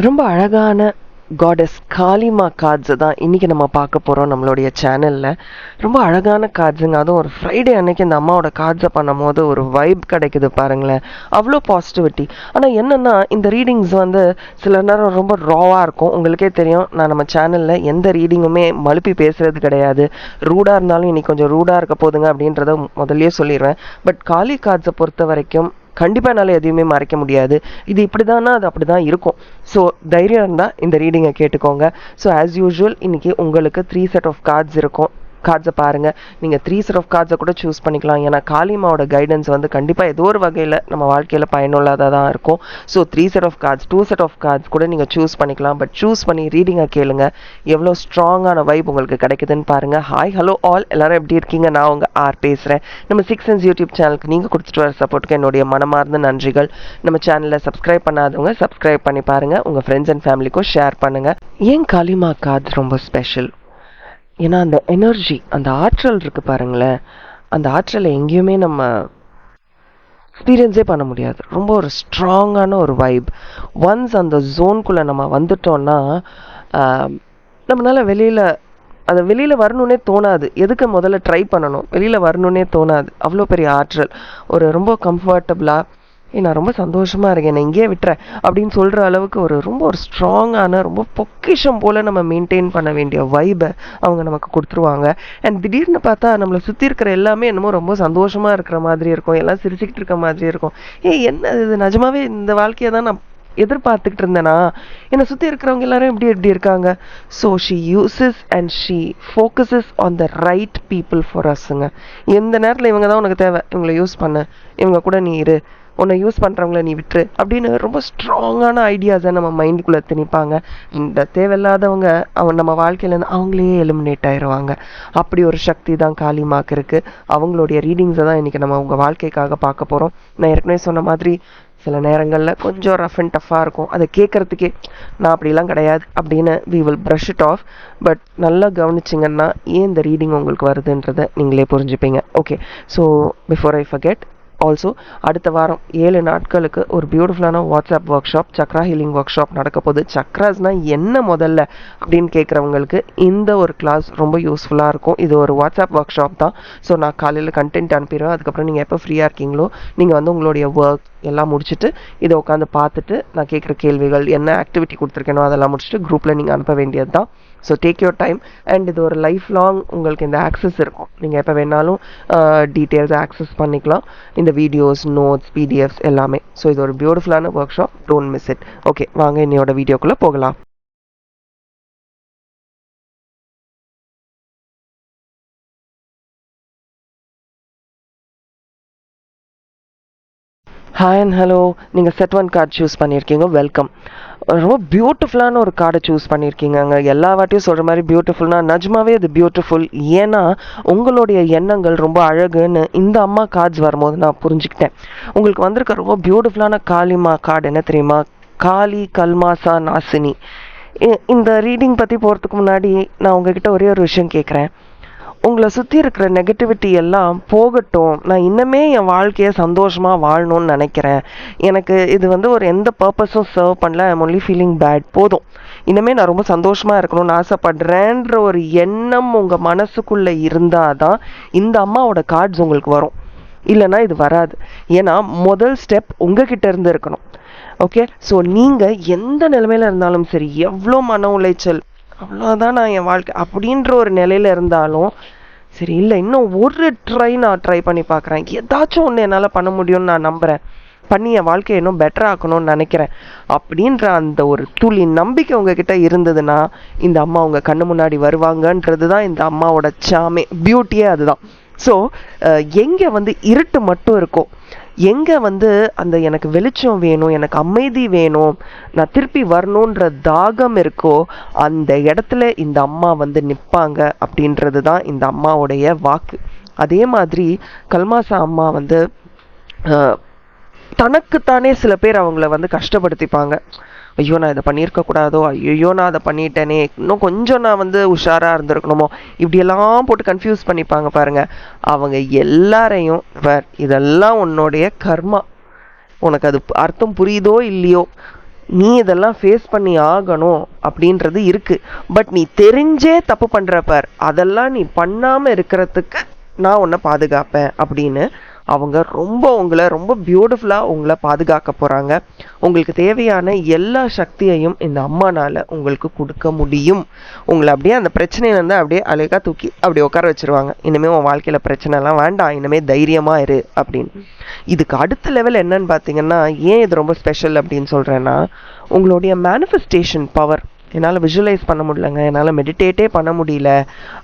ரொம்ப அழகான காடஸ் காளிமா கார்ட்ஸை தான் இன்றைக்கி நம்ம பார்க்க போகிறோம் நம்மளுடைய சேனலில். ரொம்ப அழகான கார்ட்ஸுங்க. அதுவும் ஒரு ஃப்ரைடே அன்னைக்கு இந்த அம்மாவோட கார்ட்ஸை பண்ணும் போது ஒரு வைப் கிடைக்குது பாருங்களேன், அவ்வளோ பாசிட்டிவிட்டி. ஆனால் என்னென்னா இந்த ரீடிங்ஸ் வந்து சில நேரம் ரொம்ப ராவாக இருக்கும். உங்களுக்கே தெரியும், நான் நம்ம சேனலில் எந்த ரீடிங்குமே மழுப்பி பேசுகிறது கிடையாது. ரூடாக இருந்தாலும் இன்றைக்கி கொஞ்சம் ரூடாக இருக்க போதுங்க அப்படின்றத முதல்லயே சொல்லிடுவேன். பட் காளி கார்ட்ஸை பொறுத்த வரைக்கும் கண்டிப்பாக என்னால் எதையுமே மறைக்க முடியாது. இது இப்படி தானா, அது அப்படி தான் இருக்கும். ஸோ தைரியம் இருந்தால் இந்த ரீடிங்கை கேட்டுக்கோங்க. ஸோ ஆஸ் யூஷுவல் இன்றைக்கி உங்களுக்கு 3 செட் ஆஃப் கார்ட்ஸ் இருக்கும். கார்ட்ஸை பாருங்கள். நீங்கள் 3 செட் ஆஃப் கார்ட்ஸை கூட சூஸ் பண்ணிக்கலாம். ஏன்னா காளிமாவோட கைடன்ஸ் வந்து கண்டிப்பாக ஏதோ ஒரு வகையில் நம்ம வாழ்க்கையில் பயனுள்ளதாக தான் இருக்கும். So 3 set of cards, 2 set of cards கூட நீங்கள் சூஸ் பண்ணிக்கலாம். பட் சூஸ் பண்ணி ரீடிங்கை கேளுங்க, எவ்வளோ ஸ்ட்ராங்கான வைப் உங்களுக்கு கிடைக்குதுன்னு பாருங்கள். ஹாய் ஹலோ ஆல், எல்லாரும் எப்படி இருக்கீங்க? நான் உங்கள் ஆர் பேசுகிறேன். நம்ம 6 சென்ஸ் யூடியூப் சேனலுக்கு நீங்கள் கொடுத்துட்டு வர சப்போர்ட்டுக்கு என்னுடைய மனமார்ந்த நன்றிகள். நம்ம சேனலில் சப்ஸ்கிரைப் பண்ணாதவங்க சப்ஸ்கிரைப் பண்ணி பாருங்கள். உங்கள் ஃப்ரெண்ட்ஸ் அண்ட் ஃபேமிலிக்கும் ஷேர் பண்ணுங்கள். ஏன் காளிமா கார்ட்ஸ் ரொம்ப ஸ்பெஷல்? ஏன்னா அந்த எனர்ஜி, அந்த ஆற்றல் இருக்குது பாருங்களேன், அந்த ஆற்றலை எங்கேயுமே நம்ம எக்ஸ்பீரியன்ஸே பண்ண முடியாது. ரொம்ப ஒரு ஸ்ட்ராங்கான ஒரு வைப். ஒன்ஸ் அந்த ஜோனுக்குள்ளே நம்ம வந்துட்டோம்னா நம்மளால் வெளியில் வரணுன்னே தோணாது. எதுக்கு முதல்ல ட்ரை பண்ணணும், வெளியில் வரணுன்னே தோணாது. அவ்வளோ பெரிய ஆற்றல். ஒரு ரொம்ப கம்ஃபர்டபுளாக நான் ரொம்ப சந்தோஷமாக இருக்கேன், நான் இங்கேயே விட்டுறேன் அப்படின்னு சொல்கிற அளவுக்கு ரொம்ப ஸ்ட்ராங்கான, ரொம்ப பொக்கிஷம் போல் நம்ம மெயின்டைன் பண்ண வேண்டிய வைபை அவங்க நமக்கு கொடுத்துருவாங்க. அண்ட் திடீர்னு பார்த்தா நம்மளை சுற்றி இருக்கிற எல்லாமே என்னமோ ரொம்ப சந்தோஷமாக இருக்கிற மாதிரி இருக்கும், எல்லாம் சிரிச்சுக்கிட்டு இருக்க மாதிரி இருக்கும். என்ன இது, நிஜமாவே இந்த வாழ்க்கையை தான் நான் எதிர்பார்த்துக்கிட்டு இருந்தேனா? என்னை சுற்றி இருக்கிறவங்க எல்லாரும் எப்படி இருக்காங்க? So she uses and she focuses on the right people for அஸ்ஸுங்க. எந்த நேரத்தில் இவங்க தான் உனக்கு தேவை, இவங்களை யூஸ் பண்ணு, இவங்க கூட நீ இரு, உன்னை யூஸ் பண்ணுறவங்கள நீ விட்டுரு அப்படின்னு ரொம்ப ஸ்ட்ராங்கான ஐடியாஸை நம்ம மைண்டுக்குள்ளே திணிப்பாங்க. இந்த தேவையில்லாதவங்க நம்ம வாழ்க்கையிலேருந்து அவங்களே எலிமினேட் ஆயிடுவாங்க. அப்படி ஒரு சக்தி தான் காளிமாக்கு இருக்குது. அவங்களுடைய ரீடிங்ஸை தான் இன்றைக்கி நம்ம உங்கள் வாழ்க்கைக்காக பார்க்க போகிறோம். நான் ஏற்கனவே சொன்ன மாதிரி சில நேரங்களில் கொஞ்சம் ரஃப் அண்ட் டஃப்பாக இருக்கும். அதை கேட்குறதுக்கே நான் அப்படிலாம் கிடையாது அப்படின்னு we will brush it off. But நல்லா கவனிச்சிங்கன்னா ஏன் இந்த ரீடிங் உங்களுக்கு வருதுன்றதை நீங்களே புரிஞ்சுப்பீங்க. Okay, so before I forget, also அடுத்த வாரம் 7 நாட்களுக்கு ஒரு பியூட்டிஃபுல்லான WhatsApp workshop, chakra healing workshop நடக்க போகுது. சக்ராஸ்னால் என்ன முதல்ல அப்படின்னு கேட்குறவங்களுக்கு இந்த ஒரு கிளாஸ் ரொம்ப யூஸ்ஃபுல்லாக இருக்கும். இது ஒரு வாட்ஸ்அப் ஒர்க் ஷாப் தான். ஸோ நான் காலையில் கண்டென்ட் அனுப்பிடுவேன். அதுக்கப்புறம் நீங்கள் எப்போ ஃப்ரீயாக இருக்கீங்களோ நீங்கள் வந்து உங்களுடைய ஒர்க் எல்லாம் முடிச்சுட்டு இதை உட்காந்து பார்த்துட்டு நான் கேட்குற கேள்விகள் என்ன ஆக்டிவிட்டி கொடுத்துருக்கேனோ அதெல்லாம் முடிச்சுட்டு குரூப்பில் நீங்கள் அனுப்ப வேண்டியது தான். So take your time. And இது ஒரு லைஃப் லாங் உங்களுக்கு இந்த ஆக்சஸ் இருக்கும். நீங்கள் எப்போ வேணாலும் டீட்டெயில்ஸ் ஆக்சஸ் பண்ணிக்கலாம், இந்த வீடியோஸ், நோட்ஸ், பிடிஎஃப்ஸ் எல்லாமே. ஸோ இது ஒரு பியூட்டிஃபுல்லான work shop, don't miss it. Okay, வாங்க என்னோட வீடியோக்குள்ளே போகலாம். ஹாய் அண்ட் ஹலோ, நீங்கள் செட் 1 கார்டு சூஸ் பண்ணியிருக்கீங்க, வெல்கம். ரொம்ப பியூட்டிஃபுல்லான ஒரு கார்டை சூஸ் பண்ணியிருக்கீங்க. எல்லா வாட்டியும் சொல்கிற மாதிரி பியூட்டிஃபுல்னா நிஜமாவே இது பியூட்டிஃபுல். ஏன்னா உங்களுடைய எண்ணங்கள் ரொம்ப அழகுன்னு இந்த அம்மா கார்ட்ஸ் வரும்போது நான் புரிஞ்சுக்கிட்டேன். உங்களுக்கு வந்திருக்க ரொம்ப பியூட்டிஃபுல்லான காளிமா கார்டு என்ன தெரியுமா? காளி கல்மாசா நாசினி. இந்த ரீடிங் பற்றி போகிறதுக்கு முன்னாடி நான் உங்ககிட்ட ஒரே ஒரு விஷயம் கேட்குறேன். உங்களை சுற்றி இருக்கிற நெகட்டிவிட்டி எல்லாம் போகட்டும், நான் இன்னமே என் வாழ்க்கையை சந்தோஷமாக வாழணும்னு நினைக்கிறேன். எனக்கு இது வந்து ஒரு எந்த பர்பஸும் சர்வ் பண்ணல, ஐம் ஒன்லி ஃபீலிங் பேட், போதும், இனிமேல் நான் ரொம்ப சந்தோஷமாக இருக்கணும்னு ஆசைப்படுறேன்ற ஒரு எண்ணம் உங்கள் மனசுக்குள்ளே இருந்தால் தான் இந்த அம்மாவோட கார்ட்ஸ் உங்களுக்கு வரும். இல்லைன்னா இது வராது. ஏன்னா முதல் ஸ்டெப் உங்ககிட்ட இருந்து இருக்கணும். ஓகே, ஸோ நீங்கள் எந்த நிலைமையில் இருந்தாலும் சரி, எவ்வளோ மன உளைச்சல், அவ்வளோதான் நான் என் வாழ்க்கை அப்படின்ற ஒரு நிலையில் இருந்தாலும் சரி, இல்லை இன்னும் ஒரு நான் ட்ரை பண்ணி பார்க்குறேன், ஏதாச்சும் ஒன்று என்னால் பண்ண முடியும்னு நான் நம்புகிறேன், பண்ணி என் வாழ்க்கையை இன்னும் பெட்டர் ஆக்கணும்னு நினைக்கிறேன் அப்படின்ற அந்த ஒரு துளி நம்பிக்கை உங்ககிட்ட இருந்ததுன்னா இந்த அம்மா உங்கள் கண்ணு முன்னாடி வருவாங்கன்றது தான் இந்த அம்மாவோட சாமே, பியூட்டியே அதுதான். ஸோ எங்கே வந்து இருட்டு மட்டும் இருக்கோ, எங்கே வந்து அந்த எனக்கு வெளிச்சம் வேணும், எனக்கு அமைதி வேணும், நான் திருப்பி வரணுன்ற தாகம் இருக்கோ, அந்த இடத்துல இந்த அம்மா வந்து நிற்பாங்க அப்படின்றது தான் இந்த அம்மாவுடைய வாக்கு. அதே மாதிரி கல்மாசா அம்மா வந்து தனக்குத்தானே சில பேர் அவங்கள வந்து கஷ்டப்படுத்திப்பாங்க. ஐயோ நான் இதை பண்ணியிருக்க கூடாதோ, ஐயோ நான் அதை பண்ணிட்டேனே, இன்னும் கொஞ்சம் நான் வந்து உஷாராக இருந்திருக்கணுமோ, இப்படியெல்லாம் போட்டு கன்ஃபியூஸ் பண்ணிப்பாங்க பாருங்க. அவங்க எல்லாரையும் இதெல்லாம் உன்னுடைய கர்மா, உனக்கு அது அர்த்தம் புரியுதோ இல்லையோ, நீ இதெல்லாம் ஃபேஸ் பண்ணி ஆகணும் அப்படின்றது இருக்கு. பட் நீ தெரிஞ்சே தப்பு பண்ற பார், அதெல்லாம் நீ பண்ணாம இருக்கிறதுக்கு நான் உன்னை பாதுகாப்பேன் அப்படின்னு அவங்க உங்களை ரொம்ப பியூட்டிஃபுல்லா உங்களை பாதுகாக்க போறாங்க. உங்களுக்கு தேவையான எல்லா சக்தியையும் இந்த அம்மானால உங்களுக்கு கொடுக்க முடியும். உங்களை அப்படியே அந்த பிரச்சனையில இருந்து அப்படியே அழகா தூக்கி அப்படி உட்கார வச்சிருவாங்க. இனிமே உன் வாழ்க்கையில பிரச்சனை எல்லாம் வேண்டாம், இனிமே தைரியமா இரு அப்படின்னு. இதுக்கு அடுத்த லெவல் என்னன்னு பாத்தீங்கன்னா, ஏன் இது ரொம்ப ஸ்பெஷல் அப்படின்னு சொல்றேன்னா, உங்களுடைய மேனிஃபெஸ்டேஷன் பவர் என்னால் விஷுவலைஸ் பண்ண முடியலங்க, என்னால் மெடிடேட்டே பண்ண முடியல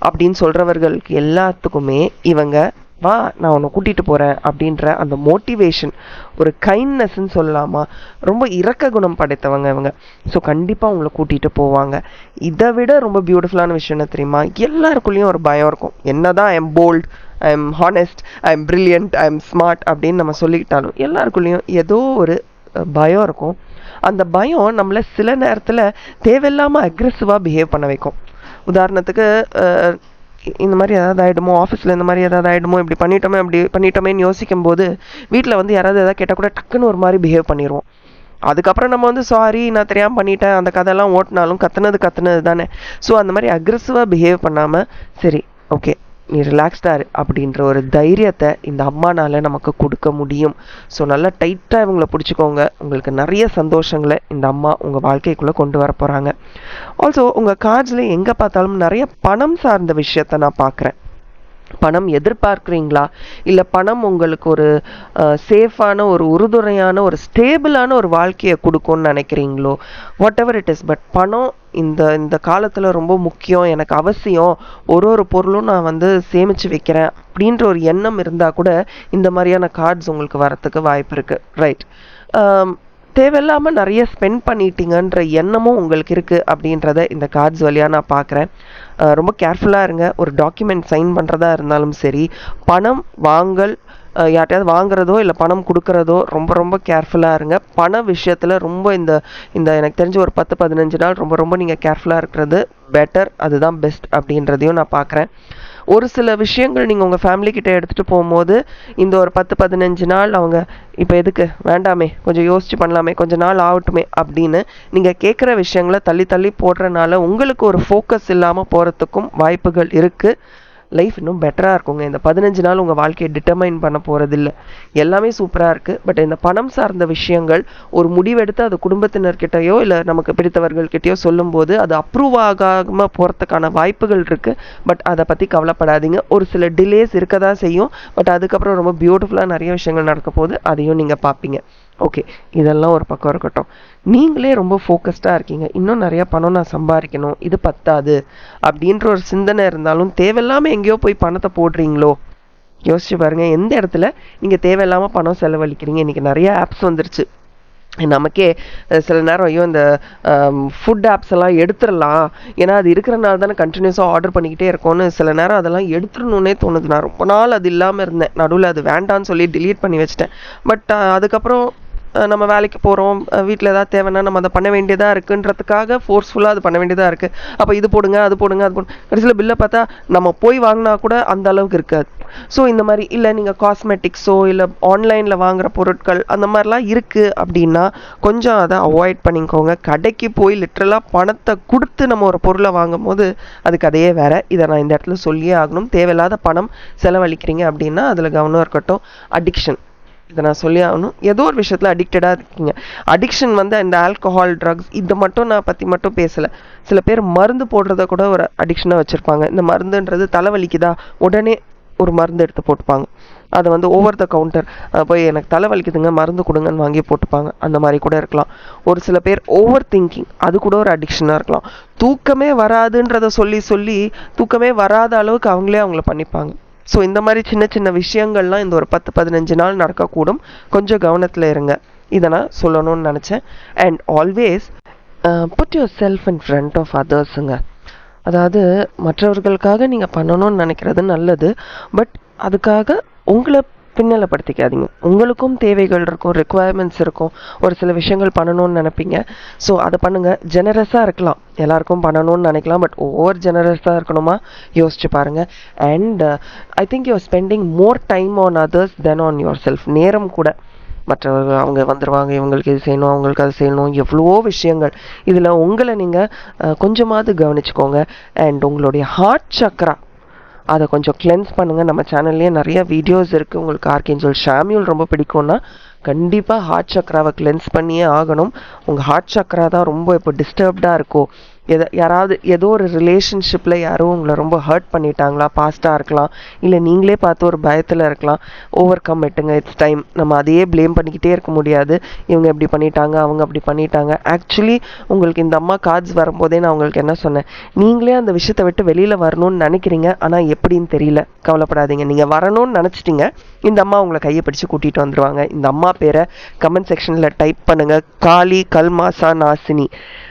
அப்படின்னு சொல்றவர்களுக்கு எல்லாத்துக்குமே இவங்க வா நான் உன்னை கூட்டிட்டு போறேன் அப்படின்ற அந்த மோட்டிவேஷன், ஒரு கைண்ட்னஸ்ன்னு சொல்லலாமா, ரொம்ப இரக்க குணம் படைத்தவங்க இவங்க. ஸோ கண்டிப்பாக உங்களை கூட்டிட்டு போவாங்க. இதை விட ரொம்ப பியூட்டிஃபுல்லான விஷயம் என்ன தெரியுமா, எல்லாருக்குள்ளேயும் ஒரு பயம் இருக்கும். என்னதான் I am bold, I am honest, I am brilliant, I am smart அப்படின்னு நம்ம சொல்லிக்கிட்டாலும் எல்லாருக்குள்ளேயும் ஏதோ ஒரு பயம் இருக்கும். அந்த பயம் நம்மள சில நேரத்தில் தேவையில்லாமல் அக்ரெசிவாக பிஹேவ் பண்ண வைக்கும். உதாரணத்துக்கு இந்த மாதிரி ஏதாவது ஆகிடுமோ, ஆஃபீஸில் இந்த மாதிரி ஏதாவது ஆகிடுமோ, இப்படி பண்ணிட்டோமே அப்படி பண்ணிட்டோமேன்னு யோசிக்கும் போது வீட்டில் யாராவது எதாவது கேட்டால் கூட டக்குன்னு ஒரு மாதிரி பிஹேவ் பண்ணிடுவோம். அதுக்கப்புறம் நம்ம சாரி நான் தெரியாமல் பண்ணிட்டேன் அந்த கதையெல்லாம் ஓட்டினாலும் கத்துனது தானே. ஸோ அந்த மாதிரி அக்ரெசிவாக பிஹேவ் பண்ணாமல் சரி ஓகே நீ ரிலாக்ஸ்டாக இரு அப்படின்ற ஒரு தைரியத்தை இந்த அம்மானால நமக்கு கொடுக்க முடியும். ஸோ நல்லா டைட்டாக இவங்களை பிடிச்சிக்கோங்க. உங்களுக்கு நிறைய சந்தோஷங்களை இந்த அம்மா உங்கள் வாழ்க்கைக்குள்ளே கொண்டு வர போகிறாங்க. ஆல்சோ உங்கள் கார்ட்ஸில் எங்கே பார்த்தாலும் நிறைய பணம் சார்ந்த விஷயத்த நான் பார்க்குறேன். பணம் எதிர்பார்க்குறீங்களா, இல்லை பணம் உங்களுக்கு ஒரு சேஃபான, ஒரு உறுதுணையான, ஒரு ஸ்டேபிளான ஒரு வாழ்க்கையை கொடுக்கும்னு நினைக்கிறீங்களோ, what ever it is, but பணம் இந்த இந்த காலத்தில் ரொம்ப முக்கியம், எனக்கு அவசியம், ஒரு பொருளும் நான் சேமித்து வைக்கிறேன் அப்படின்ற ஒரு எண்ணம் இருந்தால் கூட இந்த மாதிரியான கார்ட்ஸ் உங்களுக்கு வரத்துக்கு வாய்ப்பு இருக்குது. ரைட். தேவையில்லாமல் நிறைய ஸ்பெண்ட் பண்ணிட்டீங்கன்ற எண்ணமும் உங்களுக்கு இருக்குது அப்படின்றத இந்த கார்ட்ஸ் வழியாக நான் பார்க்குறேன். ரொம்ப கேர்ஃபுல்லாக இருங்க. ஒரு டாக்குமெண்ட் சைன் பண்ணுறதா இருந்தாலும் சரி, பணம் வாங்கல் யார்ட்டையாவது வாங்குறதோ இல்லை பணம் கொடுக்குறதோ ரொம்ப ரொம்ப கேர்ஃபுல்லாக இருங்க. பண விஷயத்தில் ரொம்ப இந்த இந்த எனக்கு தெரிஞ்ச ஒரு 10-15 நாள் ரொம்ப ரொம்ப நீங்கள் கேர்ஃபுல்லாக இருக்கிறது பெட்டர், அதுதான் பெஸ்ட் அப்படின்றதையும் நான் பார்க்குறேன். ஒரு சில விஷயங்கள் நீங்கள் உங்கள் ஃபேமிலிக்கிட்ட எடுத்துகிட்டு போகும்போது இந்த ஒரு 10-15 நாள் அவங்க இப்போ எதுக்கு வேண்டாமே, கொஞ்சம் யோசிச்சு பண்ணலாமே, கொஞ்சம் நாள் ஆகட்டுமே அப்படின்னு நீங்கள் கேட்குற விஷயங்களை தள்ளி தள்ளி போடுறனால உங்களுக்கு ஒரு ஃபோக்கஸ் இல்லாமல் போகிறதுக்கும் வாய்ப்புகள் இருக்குது. லைஃப் இன்னும் பெட்டராக இருக்குங்க. இந்த 15 நாள் உங்கள் வாழ்க்கையை டிட்டர்மைன் பண்ண போகிறதில்ல. எல்லாமே சூப்பராக இருக்குது. பட் இந்த பணம் சார்ந்த விஷயங்கள் ஒரு முடிவெடுத்து அது குடும்பத்தினர்கிட்டயோ இல்லை நமக்கு பிடித்தவர்கள்கிட்டயோ சொல்லும்போது அது அப்ரூவ் ஆகாமல் போகிறதுக்கான வாய்ப்புகள் இருக்குது. பட் அதை பற்றி கவலைப்படாதீங்க. ஒரு சில டிலேஸ் இருக்க தான் செய்யும். பட் அதுக்கப்புறம் ரொம்ப பியூட்டிஃபுல்லாக நிறைய விஷயங்கள் நடக்க போது, அதையும் நீங்கள் பார்ப்பீங்க. ஓகே, இதெல்லாம் ஒரு பக்கம் இருக்கட்டும். நீங்களே ரொம்ப ஃபோக்கஸ்டாக இருக்கீங்க, இன்னும் நிறைய பணம் நான் சம்பாதிக்கணும், இது பத்தாது அப்படின்ற ஒரு சிந்தனை இருந்தாலும் தேவையில்லாமல் எங்கேயோ போய் பணத்தை போடுறீங்களோ, யோசிச்சு பாருங்க. எந்த இடத்துல நீங்கள் தேவையில்லாமல் பணம் செலவழிக்கிறீங்க. இன்றைக்கி நிறைய ஆப்ஸ் வந்துருச்சு. நமக்கே சில நேரம் ஐயோ இந்த ஃபுட் ஆப்ஸ் எல்லாம் எடுத்துடலாம், ஏன்னா அது இருக்கிறனால தானே கண்டினியூஸாக ஆர்டர் பண்ணிக்கிட்டே இருக்கோன்னு சில நேரம் அதெல்லாம் எடுத்துடணுன்னே தோணுது. நான் ரொம்ப நாள் அது இல்லாமல் இருந்தேன், நடுவில் அது வேண்டான்னு சொல்லி டிலீட் பண்ணி வச்சிட்டேன். பட் அதுக்கப்புறம் நம்ம வேலைக்கு போகிறோம், வீட்டில் ஏதாவது தேவைன்னா நம்ம அதை பண்ண வேண்டியதாக இருக்குன்றதுக்காக ஃபோர்ஸ்ஃபுல்லாக அது பண்ண வேண்டியதாக இருக்குது. அப்போ இது போடுங்க அது போடுங்க அது போடுங்க, கடைசியில் பில்லை பார்த்தா நம்ம போய் வாங்கினா கூட அந்த அளவுக்கு இருக்காது. ஸோ இந்த மாதிரி இல்லை நீங்கள் காஸ்மெட்டிக்ஸோ இல்லை ஆன்லைனில் வாங்குகிற பொருட்கள் அந்த மாதிரிலாம் இருக்குது அப்படின்னா கொஞ்சம் அதை அவாய்ட் பண்ணிக்கோங்க. கடைக்கு போய் லிட்ரலாக பணத்தை கொடுத்து நம்ம ஒரு பொருளை வாங்கும் போது அது கதையே வேறு. இதை நான் இந்த இடத்துல சொல்லியே ஆகணும். தேவையில்லாத பணம் செலவழிக்கிறீங்க அப்படின்னா அதில் கவனம் இருக்கட்டும். அடிக்ஷன், இதை நான் சொல்லி ஆகணும். ஏதோ ஒரு விஷயத்தில் அடிக்டடாக இருக்கீங்க. அடிக்ஷன் இந்த ஆல்கஹால், ட்ரக்ஸ் இதை மட்டும் நான் பற்றி மட்டும் பேசலை. சில பேர் மருந்து போடுறத கூட ஒரு அடிக்ஷனாக வச்சுருப்பாங்க. இந்த மருந்துன்றது தலைவலிக்குதா உடனே ஒரு மருந்து எடுத்து போட்டுப்பாங்க. அதை ஓவர் த கவுண்டர் போய் எனக்கு தலைவலிக்குதுங்க மருந்து கொடுங்கன்னு வாங்கி போட்டுப்பாங்க. அந்த மாதிரி கூட இருக்கலாம். ஒரு சில பேர் ஓவர் திங்கிங், அது கூட ஒரு அடிக்ஷனாக இருக்கலாம். தூக்கமே வராதுன்றதை சொல்லி சொல்லி தூக்கமே வராத அளவுக்கு அவங்கள பண்ணிப்பாங்க. ஸோ இந்த மாதிரி சின்ன சின்ன விஷயங்கள்லாம் இந்த ஒரு 10-15 நாள் நடக்கக்கூடும். கொஞ்சம் கவனத்தில் இருங்க. இதை நான் சொல்லணும்னு நினச்சேன். And always put yourself in front of அதர்ஸுங்க. அதாவது மற்றவர்களுக்காக நீங்கள் பண்ணணும்னு நினைக்கிறது நல்லது. பட் அதுக்காக உங்களை பின்னலைப்படுத்திக்காதீங்க. உங்களுக்கும் தேவைகள் இருக்கும், ரெக்குவயர்மெண்ட்ஸ் இருக்கும், ஒரு சில விஷயங்கள் பண்ணணும்னு நினைப்பீங்க. ஸோ அதை பண்ணுங்கள். ஜெனரஸாக இருக்கலாம், எல்லாருக்கும் பண்ணணும்னு நினைக்கலாம். பட் ஓவர் ஜெனரஸாக இருக்கணுமா யோசிச்சு பாருங்கள். And I think you're spending more time on others then on yourself. நேரம் கூட மற்றவர்கள் அவங்க வந்துடுவாங்க, இவங்களுக்கு இது செய்யணும், அவங்களுக்கு அது செய்யணும், எவ்வளவோ விஷயங்கள். இதில் உங்களை நீங்கள் கொஞ்சமாவது கவனிச்சுக்கோங்க. அண்ட் உங்களுடைய ஹார்ட் சக்ரா அதை கொஞ்சம் கிளென்ஸ் பண்ணுங்கள். நம்ம சேனல்லேயே நிறைய வீடியோஸ் இருக்குது. உங்களுக்கு ஆர்கேஞ்சல் ஷாமியூல் ரொம்ப பிடிக்கும்னா கண்டிப்பாக ஹார்ட் சக்ராவை கிளென்ஸ் பண்ணியே ஆகணும். உங்கள் ஹார்ட் சக்ரா தான் ரொம்ப இப்போ டிஸ்டர்ப்டாக இருக்கும். யாராவது ஏதோ ஒரு ரிலேஷன்ஷிப்பில் யாரும் உங்களை ரொம்ப ஹர்ட் பண்ணிட்டாங்களா, பாஸ்ட்டாக இருக்கலாம், இல்லை நீங்களே பார்த்து ஒரு பயத்தில் இருக்கலாம். ஓவர் கம் இட்டுங்க, இட்ஸ் டைம். நம்ம அதையே ப்ளேம் பண்ணிக்கிட்டே இருக்க முடியாது. இவங்க இப்படி பண்ணிட்டாங்க, அவங்க அப்படி பண்ணிட்டாங்க. ஆக்சுவலி உங்களுக்கு இந்த அம்மா கார்ட்ஸ் வரும்போதே நான் உங்களுக்கு என்ன சொன்னேன், நீங்களே அந்த விஷயத்தை விட்டு வெளியில் வரணும்னு நினைக்கிறீங்க, ஆனால் எப்படின்னு தெரியல. கவலைப்படாதீங்க, நீங்கள் வரணும்னு நினச்சிட்டிங்க. இந்த அம்மா உங்களை கையை பிடிச்சி கூட்டிகிட்டு வந்துடுவாங்க. இந்த அம்மா பேரை கமெண்ட் செக்ஷனில் டைப் பண்ணுங்கள், காளி கல்மாசா நாசினி.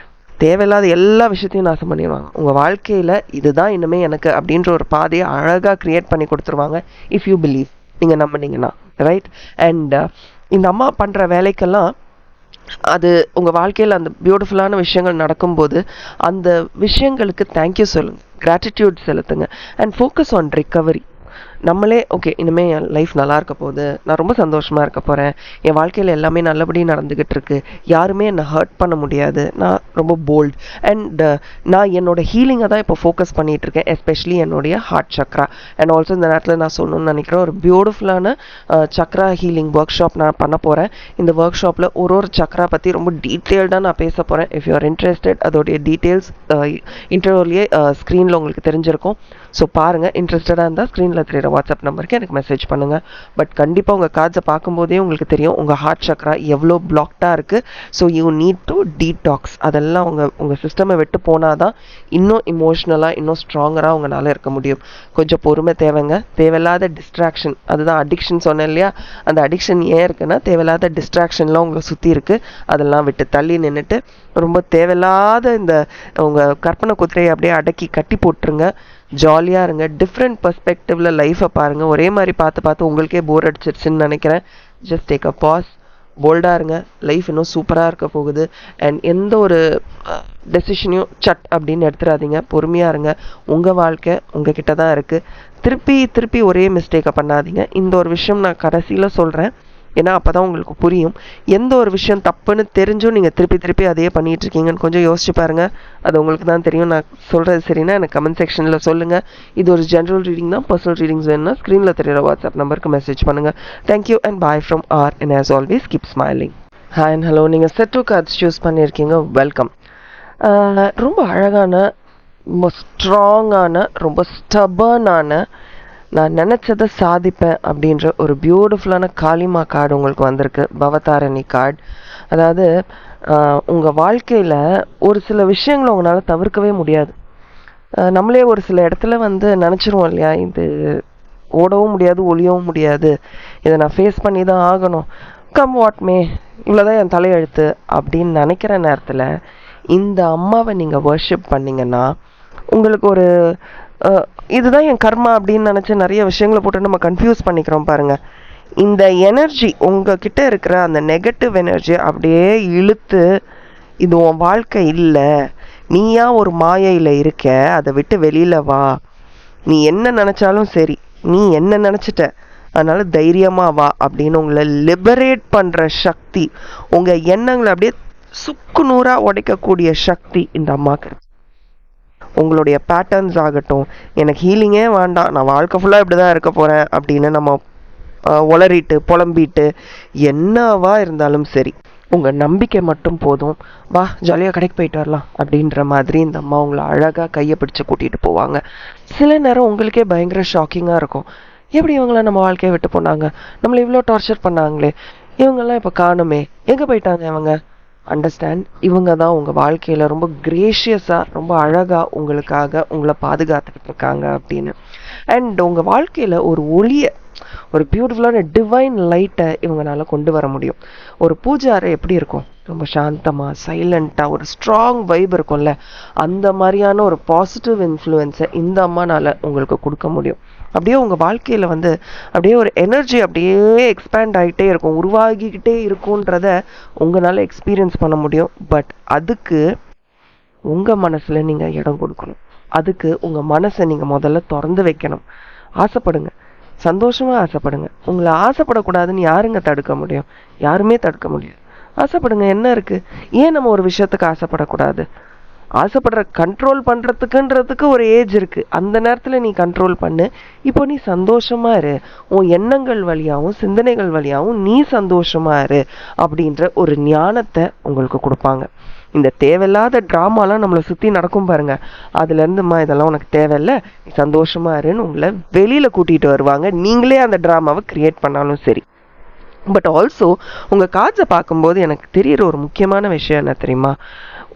தேவையில்லாத எல்லா விஷயத்தையும் நாசம் பண்ணிடுவாங்க. உங்கள் வாழ்க்கையில் இதுதான் இனிமேல் எனக்கு அப்படின்ற ஒரு பாதையை அழகாக க்ரியேட் பண்ணி கொடுத்துருவாங்க. இஃப் யூ பிலீவ், நீங்கள் நம்பினீங்கன்னா, ரைட்? அண்ட் இந்த அம்மா பண்ணுற வேலைக்கெல்லாம் அது உங்கள் வாழ்க்கையில் அந்த பியூட்டிஃபுல்லான விஷயங்கள் நடக்கும்போது அந்த விஷயங்களுக்கு தேங்க்யூ சொல்லுங்கள், கிராட்டிடியூட் செலுத்துங்க. And focus on recovery. நம்மளே ஓகே, இனிமேல் என் லைஃப் நல்லா இருக்க போகுது, நான் ரொம்ப சந்தோஷமாக இருக்க போகிறேன், என் வாழ்க்கையில் எல்லாமே நல்லபடி நடந்துக்கிட்டு இருக்கு, யாருமே என்னை ஹர்ட் பண்ண முடியாது, நான் ரொம்ப போல்ட். அண்ட் நான் என்னோட ஹீலிங்கை தான் இப்போ ஃபோக்கஸ் பண்ணிகிட்டு இருக்கேன், எஸ்பெஷலி என்னுடைய ஹார்ட் சக்ரா. அண்ட் ஆல்சோ இந்த நேரத்தில் நான் சொல்லணும்னு நினைக்கிறேன், ஒரு பியூட்டிஃபுல்லான சக்ரா ஹீலிங் ஒர்க் ஷாப் நான் பண்ண போகிறேன். இந்த ஒர்க் ஷாப்பில் ஒரு சக்ரா பற்றி ரொம்ப டீட்டெயில்டாக நான் பேச போகிறேன். இஃப் யூ ஆர் இன்ட்ரெஸ்டட், அதோடைய டீட்டெயில்ஸ் இன்டர்வியூலேயே ஸ்க்ரீனில் உங்களுக்கு தெரிஞ்சிருக்கும். ஸோ பாருங்கள், இன்ட்ரெஸ்டடாக இருந்தால் ஸ்க்ரீனில் தெரியுற வாட்ஸ்அப் நம்பருக்கு எனக்கு மெசேஜ் பண்ணுங்கள். பட் கண்டிப்பாக உங்கள் கார்ட்ஸை பார்க்கும்போதே உங்களுக்கு தெரியும் உங்கள் ஹார்ட் சக்ரா எவ்வளோ பிளாக்டாக இருக்குது. So you need to detox. அதெல்லாம் உங்கள் சிஸ்டமை விட்டு போனால் தான் இன்னும் இமோஷ்னலாக இன்னும் ஸ்ட்ராங்கராக உங்களால் இருக்க முடியும். கொஞ்சம் பொறுமை தேவைங்க. தேவையில்லாத டிஸ்ட்ராக்ஷன், அதுதான் அடிக்ஷன் சொன்னேன் இல்லையா, அந்த அடிக்ஷன் ஏன் இருக்குன்னா தேவையில்லாத டிஸ்ட்ராக்ஷன்லாம் உங்களை சுற்றி இருக்குது. அதெல்லாம் விட்டு தள்ளி நின்றுட்டு ரொம்ப தேவையில்லாத இந்த உங்கள் கற்பனை குதிரையை அப்படியே அடக்கி கட்டி போட்டுருங்க. ஜாலியாக இருங்க. டிஃப்ரெண்ட் பர்ஸ்பெக்டிவில் லைஃப்பை பாருங்கள். ஒரே மாதிரி பார்த்து பார்த்து உங்களுக்கே போர் அடிச்சிருச்சுன்னு நினைக்கிறேன். ஜஸ்ட் டேக் அ பாஸ், போல்டாக இருங்க. லைஃப் இன்னும் சூப்பராக இருக்க போகுது. அண்ட் எந்த ஒரு டெசிஷனையும் சட் அப்படின்னு எடுத்துடாதீங்க. பொறுமையாக இருங்க. உங்கள் வாழ்க்கை உங்ககிட்ட தான் இருக்குது. திருப்பி திருப்பி ஒரே மிஸ்டேக்கை பண்ணாதீங்க. இந்த ஒரு விஷயம் நான் கடைசியில் சொல்கிறேன், ஏன்னா அப்போ தான் உங்களுக்கு புரியும். எந்த ஒரு விஷயம் தப்புன்னு தெரிஞ்சும் நீங்கள் திருப்பி திருப்பி அதையே பண்ணிகிட்டு இருக்கீங்கன்னு கொஞ்சம் யோசிச்சு பாருங்கள். அது உங்களுக்கு தான் தெரியும். நான் சொல்கிறது சரின்னா எனக்கு கமெண்ட் செக்ஷனில் சொல்லுங்கள். இது ஒரு ஜென்ரல் ரீடிங் தான். பர்சனல் ரீடிங்ஸ் வேணும்னா ஸ்க்ரீனில் தெரியுற வாட்ஸ்அப் நம்பருக்கு மெசேஜ் பண்ணுங்கள். Thank you and bye from R. And as always keep smiling. Hi and hello. நீங்கள் செட் டூ கார்ட்ஸ் சூஸ் பண்ணியிருக்கீங்க, வெல்கம். ரொம்ப அழகான, ரொம்ப ஸ்ட்ராங்கான, ரொம்ப ஸ்டபர்னான, நான் நினச்சதை சாதிப்பேன் அப்படின்ற ஒரு பியூட்டிஃபுல்லான காளிமா கார்டு உங்களுக்கு வந்திருக்கு, பவதாரணி கார்டு. அதாவது உங்கள் வாழ்க்கையில் ஒரு சில விஷயங்களை உங்களால் தவிர்க்கவே முடியாது. நம்மளே ஒரு சில இடத்துல நினச்சிருவோம் இல்லையா, இது ஓடவும் முடியாது, ஒளியவும் முடியாது, இதை நான் ஃபேஸ் பண்ணி தான் ஆகணும், கம் வாட் மே, இவ்வளோதான் என் தலையெழுத்து அப்படின்னு நினைக்கிற நேரத்தில் இந்த அம்மாவை நீங்கள் வர்ஷிப் பண்ணிங்கன்னா உங்களுக்கு ஒரு இதுதான் என் கர்மா அப்படின்னு நினச்சி நிறைய விஷயங்களை போட்டு நம்ம கன்ஃபியூஸ் பண்ணிக்கிறோம் பாருங்கள். இந்த எனர்ஜி உங்ககிட்ட இருக்கிற அந்த நெகட்டிவ் எனர்ஜியை அப்படியே இழுத்து, இது உன் வாழ்க்கை இல்லை, நீயா ஒரு மாயையில் இருக்க, அதை விட்டு வெளியில் வா, நீ என்ன நினச்சாலும் சரி, நீ என்ன நினச்சிட்ட, அதனால் தைரியமாக வா அப்படின்னு உங்களை லிபரேட் பண்ணுற சக்தி, உங்கள் எண்ணங்களை அப்படியே சுக்கு நூறாக உடைக்கக்கூடிய சக்தி இந்த அம்மாவுக்கு. உங்களுடைய பேட்டர்ன்ஸ் ஆகட்டும், எனக்கு ஹீலிங்கே வேண்டாம், நான் வாழ்க்கை ஃபுல்லாக இப்படி தான் இருக்க போகிறேன் அப்படின்னு நம்ம உளறிட்டு புலம்பிட்டு என்னவா இருந்தாலும் சரி, உங்கள் நம்பிக்கை மட்டும் போதும். வா ஜாலியாக கடைக்கு போயிட்டு வரலாம் அப்படின்ற மாதிரி இந்த அம்மா உங்களை அழகாக கையை பிடிச்சி கூட்டிகிட்டு போவாங்க. சில நேரம் உங்களுக்கே பயங்கர ஷாக்கிங்காக இருக்கும், எப்படி இவங்களாம் நம்ம வாழ்க்கையை விட்டு போனாங்க, நம்மளை இவ்வளோ டார்ச்சர் பண்ணாங்களே, இவங்கெல்லாம் இப்போ காணுமே, எங்கே போயிட்டாங்க இவங்க. அண்டர்ஸ்டாண்ட், இவங்க தான் உங்கள் வாழ்க்கையில் ரொம்ப கிரேஷியஸாக, ரொம்ப அழகாக உங்களுக்காக உங்களை பாதுகாத்துக்கிட்டு இருக்காங்க அப்படின்னு. அண்ட் உங்கள் வாழ்க்கையில் ஒரு ஒளியை, ஒரு பியூட்டிஃபுல்லான டிவைன் லைட்டை இவங்களால கொண்டு வர முடியும். ஒரு பூஜை அறை எப்படி இருக்கும், ரொம்ப சாந்தமாக சைலண்ட்டாக ஒரு ஸ்ட்ராங் வைப் இருக்கும்ல, அந்த மாதிரியான ஒரு பாசிட்டிவ் இன்ஃப்ளூயன்ஸை இந்த அம்மானால உங்களுக்கு கொடுக்க முடியும். அப்படியே உங்கள் வாழ்க்கையில் அப்படியே ஒரு எனர்ஜி அப்படியே எக்ஸ்பேண்ட் ஆகிட்டே இருக்கும், உருவாகிக்கிட்டே இருக்குன்றத உங்களால் எக்ஸ்பீரியன்ஸ் பண்ண முடியும். பட் அதுக்கு உங்கள் மனசில் நீங்கள் இடம் கொடுக்கணும். அதுக்கு உங்கள் மனசை நீங்கள் முதல்ல திறந்து வைக்கணும். ஆசைப்படுங்க, சந்தோஷமா ஆசைப்படுங்க. உங்களை ஆசைப்படக்கூடாதுன்னு யாருங்க தடுக்க முடியும்? யாருமே தடுக்க முடியாது. ஆசைப்படுங்க, என்ன இருக்கு? ஏன் நம்ம ஒரு விஷயத்துக்கு ஆசைப்படக்கூடாது? ஆசைப்படுற கண்ட்ரோல் பண்றதுக்குன்றதுக்கு ஒரு ஏஜ் இருக்கு. அந்த நேரத்துல நீ கண்ட்ரோல் பண்ணு. இப்போ நீ சந்தோஷமா இரு. உன் எண்ணங்கள் வழியாவும் சிந்தனைகள் வழியாவும் நீ சந்தோஷமா இரு அப்படின்ற ஒரு ஞானத்தை உங்களுக்கு கொடுப்பாங்க. இந்த தேவையில்லாத டிராமாலாம் நம்மளை சுத்தி நடக்கும் பாருங்க, அதுல இருந்துமா இதெல்லாம் உனக்கு தேவையில்ல, நீ சந்தோஷமா இருன்னு உங்களை வெளியில கூட்டிட்டு வருவாங்க. நீங்களே அந்த டிராமாவை கிரியேட் பண்ணாலும் சரி. பட் ஆல்சோ உங்க கார்ட்ஸை பார்க்கும்போது எனக்கு தெரியுற ஒரு முக்கியமான விஷயம் என்ன தெரியுமா?